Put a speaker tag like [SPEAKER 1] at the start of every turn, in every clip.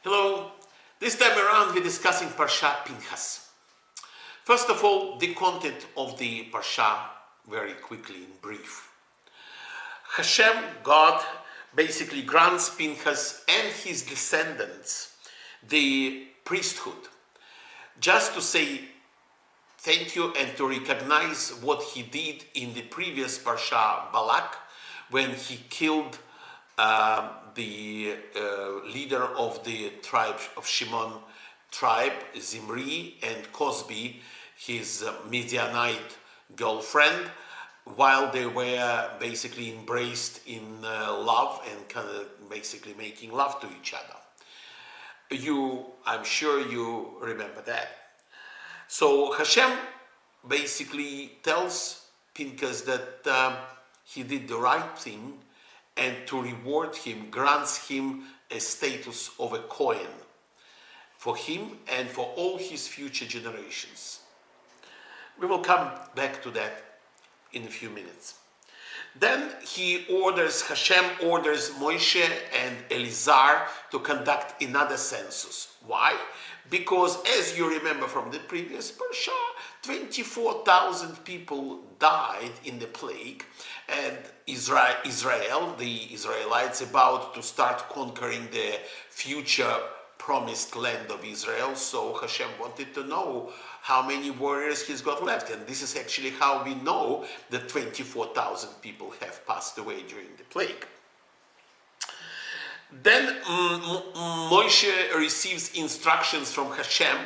[SPEAKER 1] Hello. This time around we're discussing Parsha Pinchas. First of all, the content of the Parsha very quickly in brief. Hashem, God, basically grants Pinchas and his descendants the priesthood, just to say thank you and to recognize what he did in the previous Parsha Balak, when he killed the leader of the tribe of Shimon tribe, Zimri, and Cosby, his Midianite girlfriend, while they were basically embraced in love and kind of basically making love to each other. I'm sure you remember that. So Hashem basically tells Pinchas that he did the right thing, and to reward him, grants him a status of a Kohen for him and for all his future generations. We will come back to that in a few minutes. Then Hashem orders Moshe and Elazar to conduct another census. Why? Because as you remember from the previous Parsha, 24,000 people died in the plague, and Israel, the Israelites, about to start conquering the future promised land of Israel. So Hashem wanted to know how many warriors he's got left, and this is actually how we know that 24,000 people have passed away during the plague. Then Moshe receives instructions from Hashem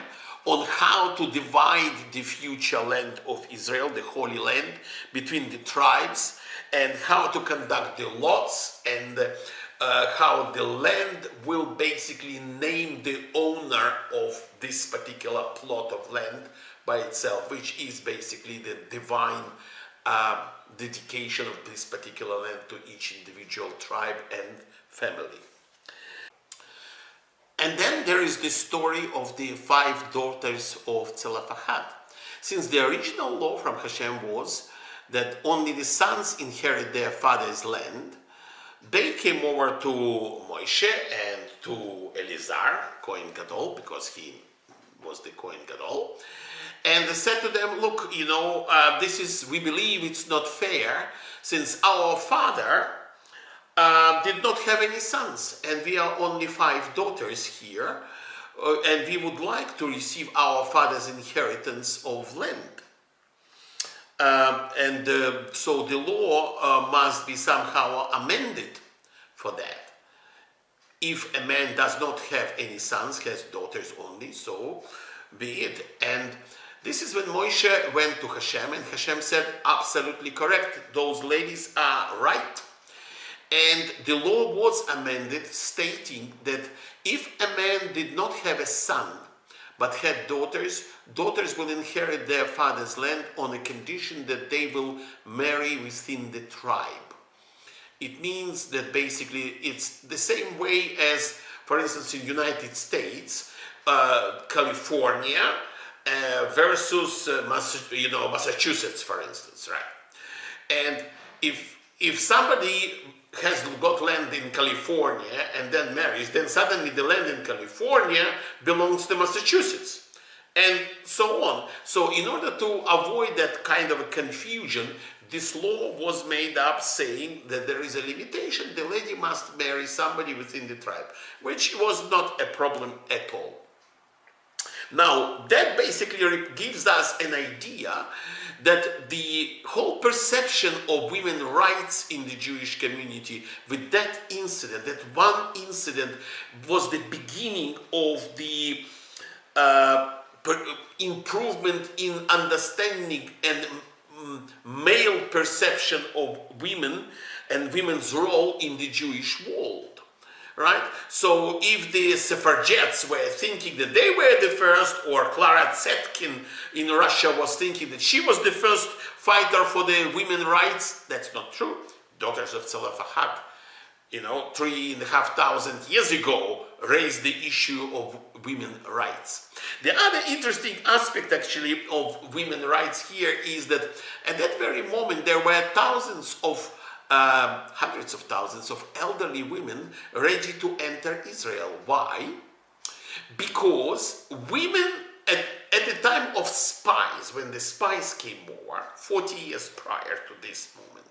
[SPEAKER 1] on how to divide the future land of Israel, the Holy Land, between the tribes, and how to conduct the lots, and how the land will basically name the owner of this particular plot of land by itself, which is basically the divine dedication of this particular land to each individual tribe and family. And then there is the story of the 5 daughters of Zealot. Since the original law from Hashem was that only the sons inherit their father's land, they came over to Moshe and to Elazar, Kohen Gadol, because he was the Kohen Gadol, and they said to them, look, we believe it's not fair, since our father did not have any sons, and we are only 5 daughters here, and we would like to receive our father's inheritance of land. So the law must be somehow amended for that. If a man does not have any sons, has daughters only, so be it. And this is when Moshe went to Hashem, and Hashem said, absolutely correct, those ladies are right. And the law was amended, stating that if a man did not have a son, but had daughters, daughters will inherit their father's land on a condition that they will marry within the tribe. It means that basically it's the same way as, for instance, in the United States, California versus Massachusetts, for instance, right? And if somebody has got land in California and then marries, then suddenly the land in California belongs to Massachusetts, and so on. So in order to avoid that kind of a confusion, this law was made up saying that there is a limitation. The lady must marry somebody within the tribe, which was not a problem at all. Now, that basically gives us an idea that the whole perception of women's rights in the Jewish community, with that incident, that one incident was the beginning of the improvement in understanding and male perception of women and women's role in the Jewish world. Right? So if the suffragettes were thinking that they were the first, or Clara Zetkin in Russia was thinking that she was the first fighter for the women's rights, that's not true. Daughters of Zealot, 3,500 years ago, raised the issue of women's rights. The other interesting aspect actually of women's rights here is that at that very moment there were hundreds of thousands of elderly women ready to enter Israel. Why? because women at the time of spies, when the spies came over, 40 years prior to this moment,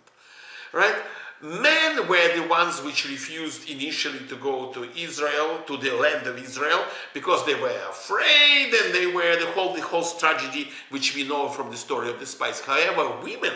[SPEAKER 1] right? Men were the ones which refused initially to go to Israel, to the land of Israel, because they were afraid, and they were the whole tragedy which we know from the story of the spies. However, women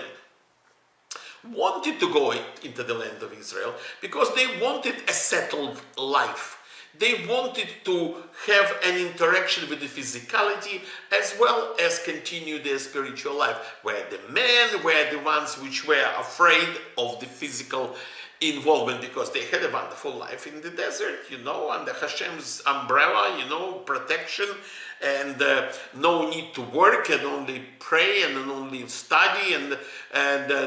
[SPEAKER 1] wanted to go into the land of Israel because they wanted a settled life. They wanted to have an interaction with the physicality as well as continue their spiritual life, where the men were the ones which were afraid of the physical involvement because they had a wonderful life in the desert, under Hashem's umbrella, protection, and no need to work, and only pray and only study, and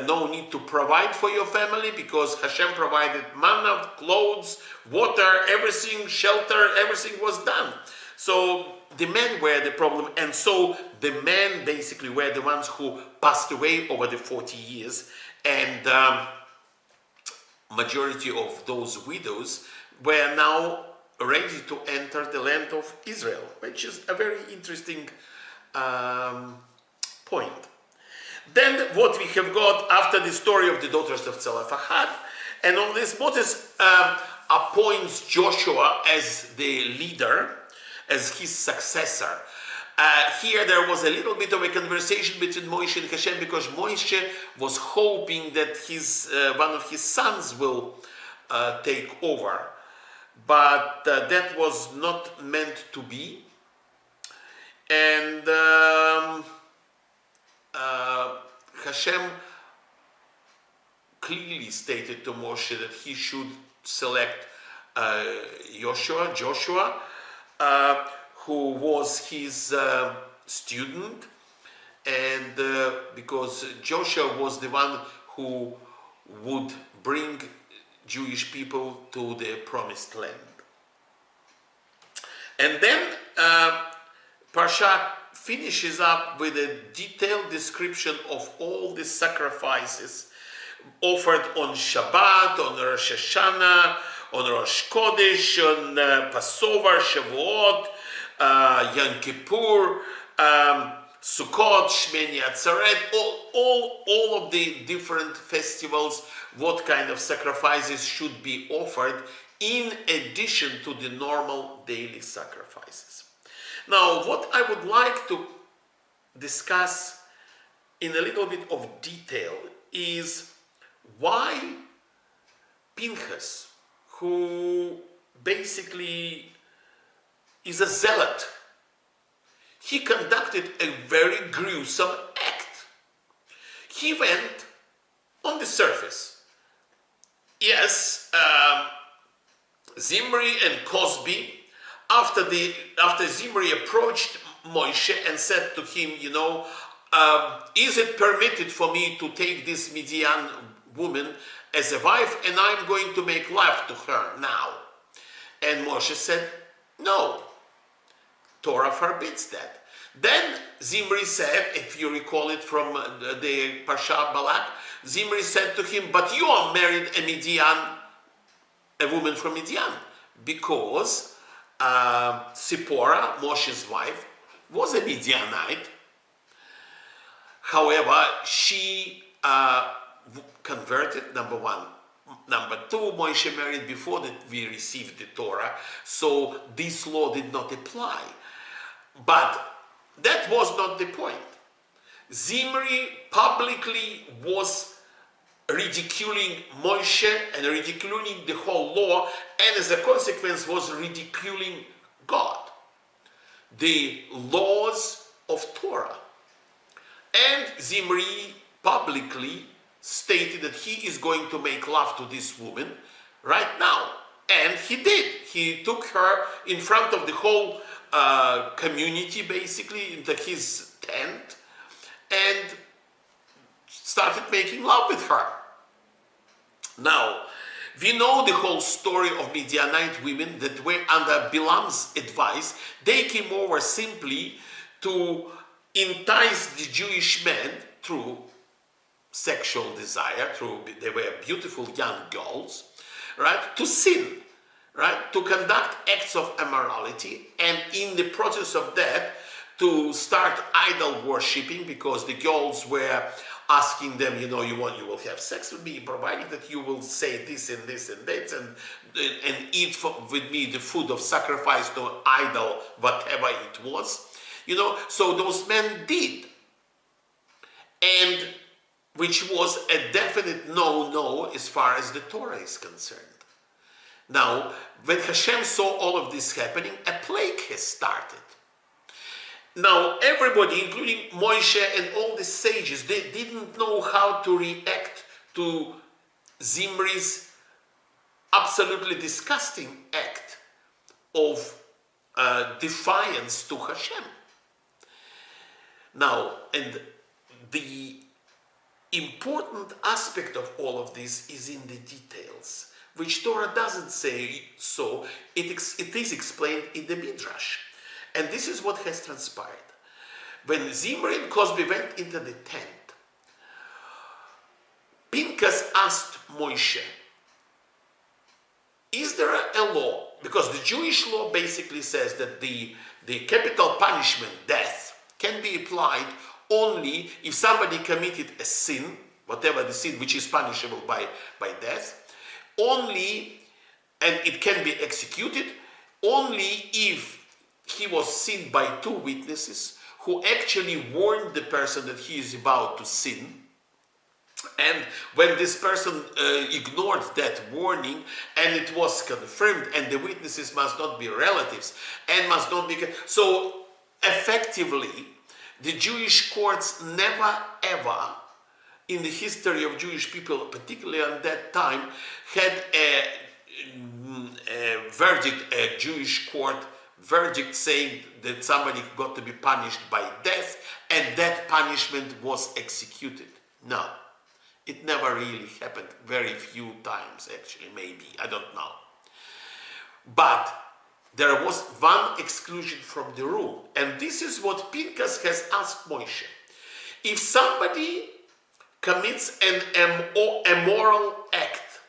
[SPEAKER 1] no need to provide for your family because Hashem provided manna, clothes, water, everything, shelter, everything was done. So the men were the problem, and so the men basically were the ones who passed away over the 40 years, and majority of those widows were now ready to enter the land of Israel, which is a very interesting point. Then what we have got after the story of the daughters of Zealot, and on this Moses appoints Joshua as the leader, as his successor. Here there was a little bit of a conversation between Moshe and Hashem, because Moshe was hoping that one of his sons will take over, but that was not meant to be. And Hashem clearly stated to Moshe that he should select Joshua, who was his student, and because Joshua was the one who would bring Jewish people to the promised land. And then Parsha finishes up with a detailed description of all the sacrifices offered on Shabbat, on Rosh Hashanah, on Rosh Chodesh, on Passover, Shavuot, Yom Kippur, Sukkot, Shmini Atzeret, all of the different festivals, what kind of sacrifices should be offered in addition to the normal daily sacrifices. Now, what I would like to discuss in a little bit of detail is why Pinchas, who basically is a zealot, he conducted a very gruesome act. He went on the surface. Yes, Zimri and Cosby, after Zimri approached Moshe and said to him, is it permitted for me to take this Midian woman as a wife, and I'm going to make love to her now? And Moshe said, no, Torah forbids that. Then Zimri said, if you recall it from the Parsha Balak, Zimri said to him, but you are married a woman from Midian, because Zipporah, Moshe's wife, was a Midianite. However, she converted, number one. Number two, Moshe married before that we received the Torah, so this law did not apply. But that was not the point. Zimri publicly was ridiculing Moshe and ridiculing the whole law, and as a consequence was ridiculing God, the laws of Torah. And Zimri publicly stated that he is going to make love to this woman right now. And he did. He took her in front of the whole community, basically, into his tent, and started making love with her. Now, we know the whole story of Midianite women that were under Bilam's advice. They came over simply to entice the Jewish men through sexual desire, they were beautiful young girls, right, to sin. right, to conduct acts of immorality, and in the process of that, to start idol worshipping, because the girls were asking them, you will have sex with me, providing that you will say this and this and that, and eat with me the food of sacrifice to idol, whatever it was. So those men did, and which was a definite no as far as the Torah is concerned. Now, when Hashem saw all of this happening, a plague has started. Now, everybody, including Moshe and all the sages, they didn't know how to react to Zimri's absolutely disgusting act of defiance to Hashem. Now, and the important aspect of all of this is in the details, which Torah doesn't say so. It is explained in the Midrash. And this is what has transpired. When Zimri and Cosby went into the tent, Pinchas asked Moshe, is there a law? Because the Jewish law basically says that the capital punishment, death, can be applied only if somebody committed a sin, whatever the sin which is punishable by death, only, and it can be executed only if he was seen by two witnesses who actually warned the person that he is about to sin. And when this person ignored that warning, and it was confirmed, and the witnesses must not be relatives, and must not be... So, effectively, the Jewish courts never ever, in the history of Jewish people, particularly at that time, had a verdict, a Jewish court verdict saying that somebody got to be punished by death, and that punishment was executed. No, it never really happened. Very few times, actually, maybe, I don't know. But there was one exclusion from the rule, and this is what Pinchas has asked Moshe. If somebody commits an immoral act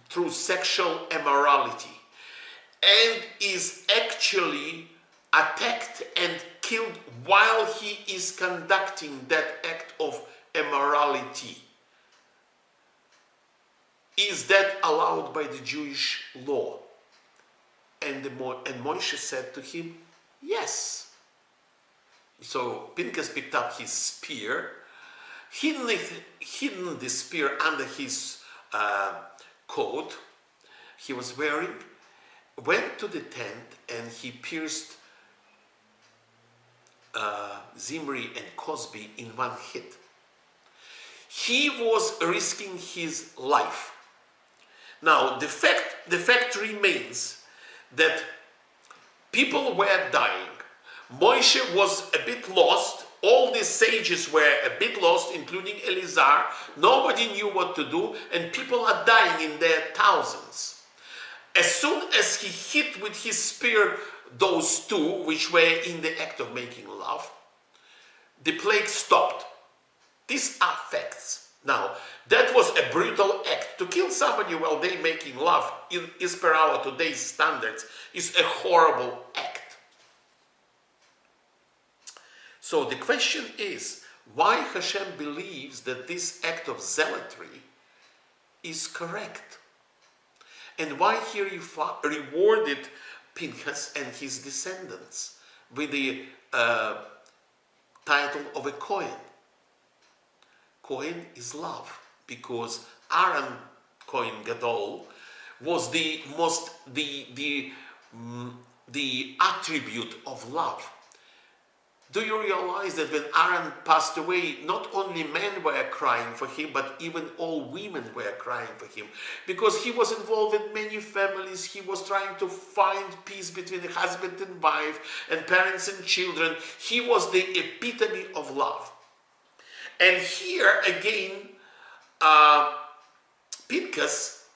[SPEAKER 1] through sexual immorality, and is actually attacked and killed while he is conducting that act of immorality, is that allowed by the Jewish law? And Moshe said to him, yes. So Pinchas picked up his spear, hidden the spear under his coat he was wearing, went to the tent, and he pierced Zimri and Cosby in one hit. He was risking his life. Now, the fact remains that people were dying. Moshe was a bit lost. All the sages were a bit lost, including Elazar. Nobody knew what to do, and people are dying in their thousands. As soon as he hit with his spear those two, which were in the act of making love, the plague stopped. These are facts. Now, that was a brutal act. To kill somebody while they're making love, is per our today's standards, is a horrible act. So the question is, why Hashem believes that this act of zealotry is correct? And why he rewarded Pinchas and his descendants with the title of a Kohen. Kohen is love, because Aaron Kohen Gadol was the attribute of love. Do you realize that when Aaron passed away, not only men were crying for him, but even all women were crying for him? Because he was involved in many families, he was trying to find peace between the husband and wife, and parents and children. He was the epitome of love. And here again, Pinchas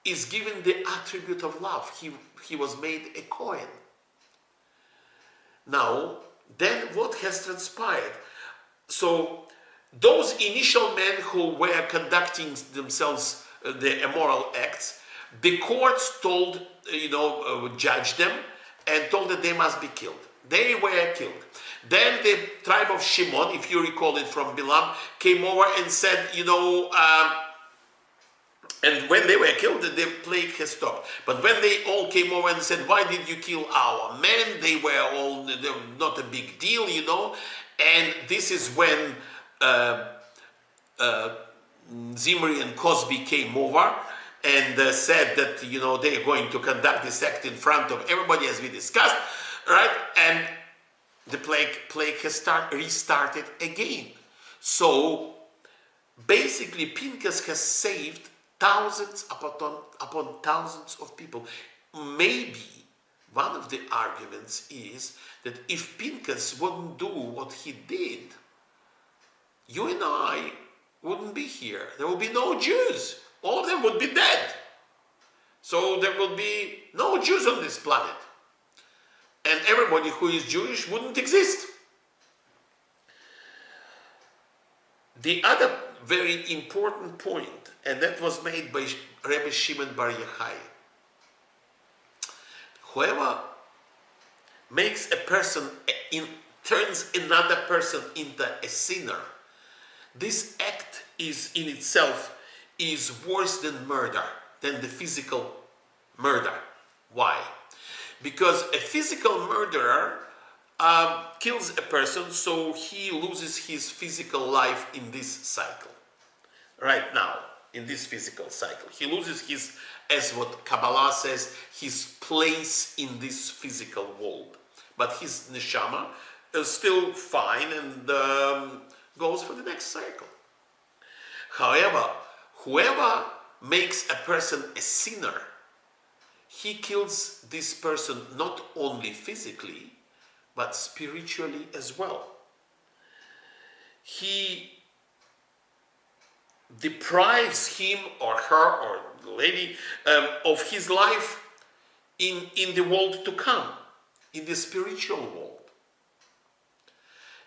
[SPEAKER 1] is given the attribute of love. He was made a Kohen. Now, then what has transpired? So, those initial men who were conducting themselves the immoral acts, the courts told, judged them and told that they must be killed. They were killed. Then the tribe of Shimon, if you recall it from Bilam, came over and said, and when they were killed, the plague has stopped. But when they all came over and said, why did you kill our men? They were not a big deal, And this is when Zimri and Cosby came over and said that, they're going to conduct this act in front of everybody, as we discussed, right? And the plague has restarted again. So basically, Pinchas has saved thousands upon thousands of people. Maybe one of the arguments is that if Pinchas wouldn't do what he did, you and I wouldn't be here. There would be no Jews. All of them would be dead. So there will be no Jews on this planet. And everybody who is Jewish wouldn't exist. The other very important point, and that was made by Rebbe Shimon Bar Yochai. Whoever makes a person, turns another person into a sinner, this act is in itself is worse than murder, than the physical murder. Why? Because a physical murderer kills a person, so he loses his physical life in this cycle. Right now, in this physical cycle. He loses his, as what Kabbalah says, his place in this physical world. But his neshama is still fine and goes for the next cycle. However, whoever makes a person a sinner, he kills this person not only physically, but spiritually as well. He deprives him or her or the lady of his life in the world to come, in the spiritual world.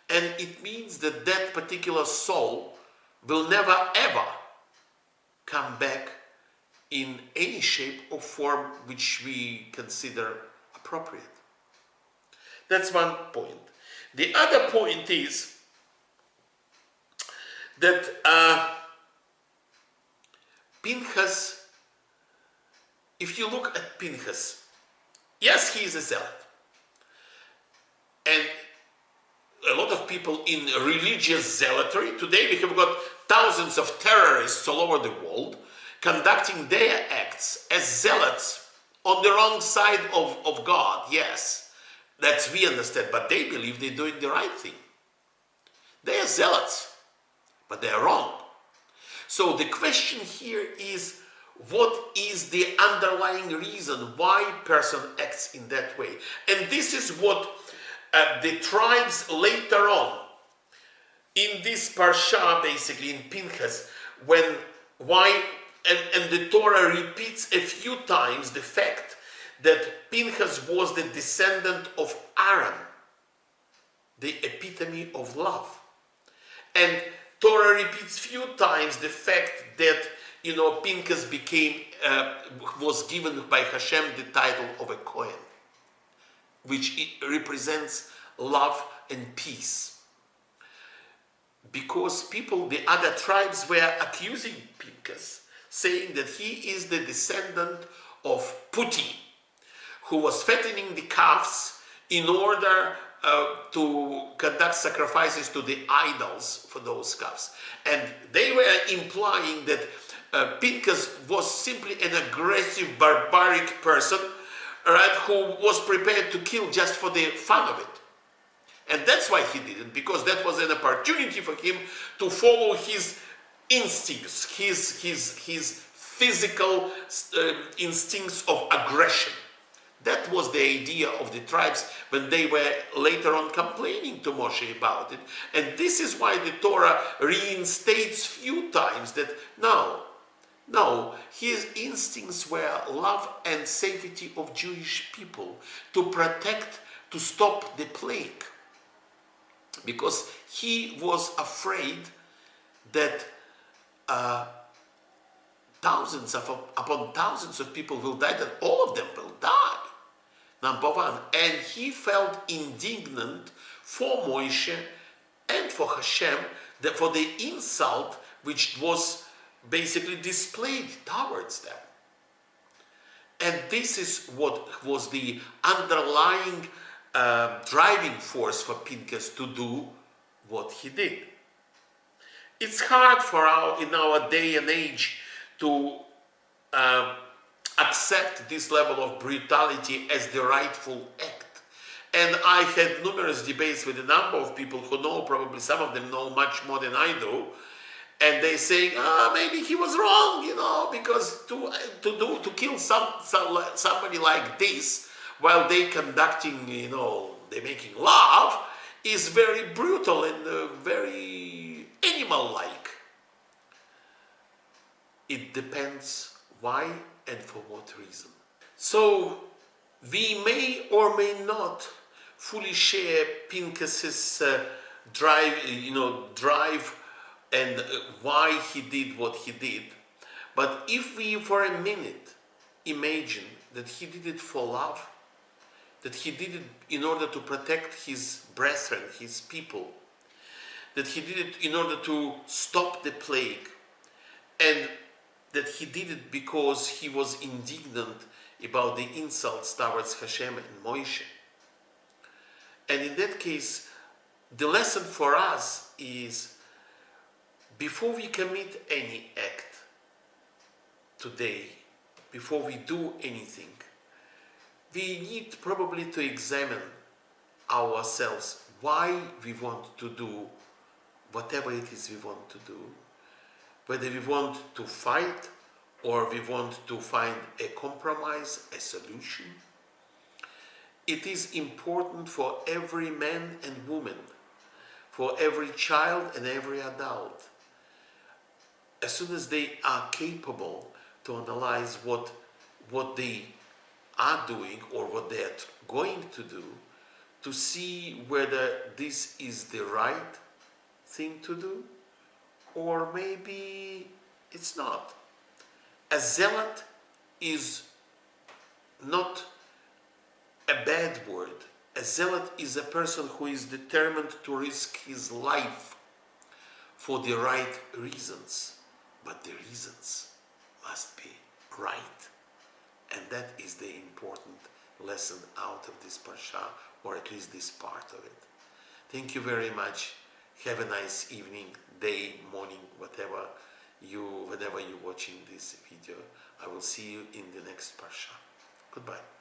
[SPEAKER 1] And it means that that particular soul will never ever come back in any shape or form which we consider appropriate. That's one point. The other point is that Pinchas, if you look at Pinchas, yes, he is a zealot. And a lot of people in religious zealotry, today we have got thousands of terrorists all over the world conducting their acts as zealots on the wrong side of God, yes. That's we understand, but they believe they're doing the right thing. They are zealots, but they are wrong. So the question here is, what is the underlying reason why a person acts in that way? And this is what the tribes later on, in this parsha, basically in Pinchas, and the Torah repeats a few times the fact that Pinchas was the descendant of Aaron, the epitome of love. And Torah repeats few times the fact that, Pinchas was given by Hashem the title of a Kohen, which represents love and peace. Because the other tribes were accusing Pinchas, saying that he is the descendant of Puti, who was fattening the calves in order to conduct sacrifices to the idols for those calves. And they were implying that Pinchas was simply an aggressive, barbaric person, right, who was prepared to kill just for the fun of it. And that's why he did it, because that was an opportunity for him to follow his instincts, his physical instincts of aggression. That was the idea of the tribes when they were later on complaining to Moshe about it. And this is why the Torah reinstates few times that no, his instincts were love and safety of Jewish people, to protect, to stop the plague. Because he was afraid that thousands upon thousands of people will die, that all of them will die. Number one. And he felt indignant for Moshe and for Hashem, for the insult which was basically displayed towards them. And this is what was the underlying driving force for Pinchas to do what he did. It's hard for in our day and age to accept this level of brutality as the rightful act. And I had numerous debates with a number of people who know, probably some of them know much more than I do, and they saying, maybe he was wrong, because to kill somebody like this while they conducting, they making love, is very brutal and very animal-like. It depends why and for what reason. So we may or may not fully share Pinchas's drive and why he did what he did. But if we for a minute imagine that he did it for love, that he did it in order to protect his brethren, his people, that he did it in order to stop the plague, and that he did it because he was indignant about the insults towards Hashem and Moshe. And in that case, the lesson for us is, before we commit any act today, before we do anything, we need probably to examine ourselves why we want to do whatever it is we want to do, whether we want to fight or we want to find a compromise, a solution. It is important for every man and woman, for every child and every adult, as soon as they are capable to analyze what they are doing or what they are going to do, to see whether this is the right thing to do or maybe it's not. A zealot is not a bad word. A zealot is a person who is determined to risk his life for the right reasons. But the reasons must be right. And that is the important lesson out of this parsha, or at least this part of it. Thank you very much. Have a nice evening, day, morning, whenever you're watching this video. I will see you in the next parsha. Goodbye.